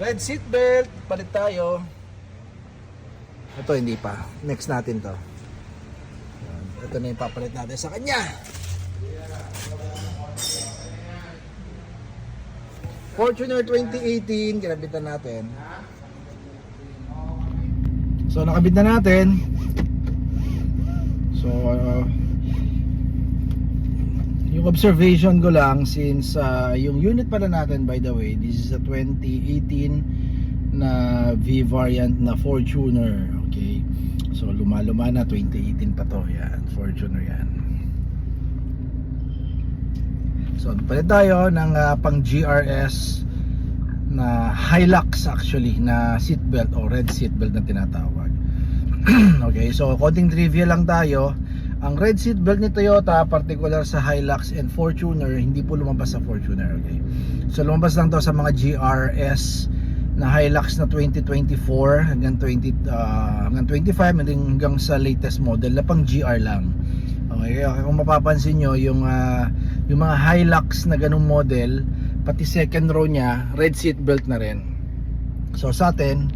Red seat belt, palit tayo. Ito hindi pa. Next natin to. Ito na yung papalit natin sa kanya. Fortuner 2018, kinabitan natin. So nakabit na natin. So yung observation ko lang, since yung unit pala natin, by the way, this is a 2018 na V variant na Fortuner. Okay, so luma-luma na, 2018 pa to. Yan, Fortuner yan. So palit tayo ng pang GRS na Hilux actually, na seatbelt o red seatbelt na tinatawag. Okay, so konting trivia lang tayo. Ang red seatbelt ni Toyota, particular sa Hilux and Fortuner, hindi po lumabas sa Fortuner. Okay, so lumabas lang to sa mga GRS na Hilux na 2024 hanggang 25, hanggang sa latest model na pang GR lang. Okay, kung mapapansin nyo, yung mga Hilux na ganung model, pati second row niya, red seat belt na rin. So sa atin,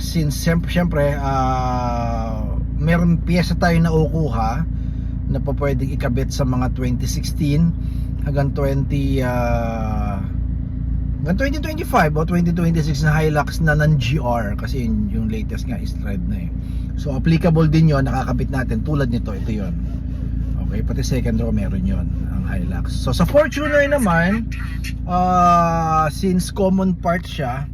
since syempre meron piyesa tayo na ukuha na pa pwedeng ikabit sa mga 2016 hanggang 2025 o 2026 na Hilux na non-GR, kasi yung latest nga is red na eh. So applicable din yon, nakakabit natin tulad nito, ito yon. Okay, pati second row meron yon, ang Hilux. So sa Fortuner naman, since common part siya,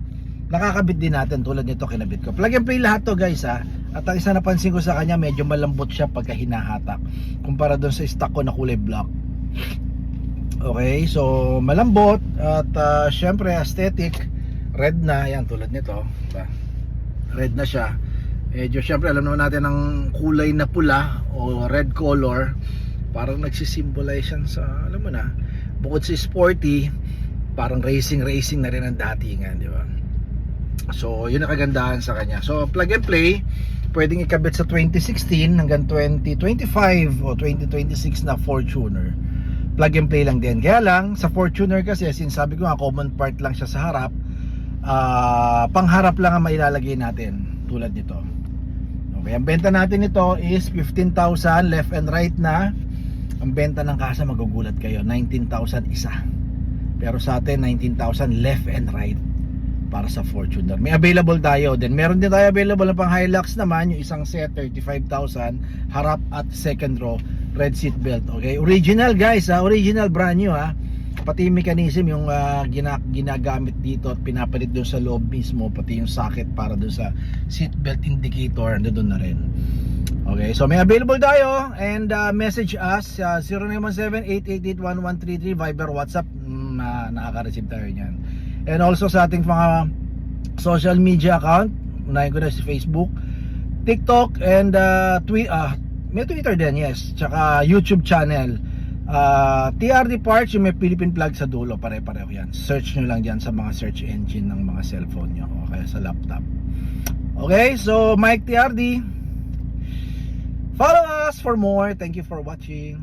nakakabit din natin tulad nito, kinabit ko. Plug and play lahat to guys ha. At ang isa napansin ko sa kanya, medyo malambot siya pagka hinahatak kumpara doon sa stock ko na kulay black. Okay, so malambot at syempre aesthetic, red na, yan tulad nito, diba? Red na siya. Medyo syempre alam naman natin ang kulay na pula o red color, parang nagsisimbolize yan sa, alam mo na, bukod sa sporty, parang racing na rin ang datingan, di ba? So yun ang kagandahan sa kanya. So plug and play, pwedeng ikabit sa 2016 hanggang 2025 o 2026 na Fortuner. Plug and play lang din. Kaya lang sa Fortuner kasi, since sabi ko nga common part lang siya sa harap, pangharap lang ang mailalagay natin tulad nito. Okay, ang benta natin ito is 15,000 left and right na. Ang benta ng kasa, magugulat kayo, 19,000 isa. Pero sa atin 19,000 left and right para sa Fortuner. May available tayo. Then meron din tayo available na pang Hilux naman, yung isang set 35,000 harap at second row red seat belt. Okay, original guys ha, original, brand new ha. Pati yung mechanism, yung ginagamit dito at pinapalit doon sa loob mismo, pati yung socket para doon sa seat belt indicator, doon na rin. Okay, so may available tayo, and message us 0917-888-1133 Viber, WhatsApp, nakaka-receive tayo niyan. And also sa ating mga social media account, unahin ko na si Facebook, TikTok, and may Twitter din, yes, tsaka YouTube channel. TRD Parts, yung may Philippine flag sa dulo, pare-pareho yan. Search nyo lang dyan sa mga search engine ng mga cellphone nyo o kaya sa laptop. Okay, so Mike TRD, follow us for more. Thank you for watching.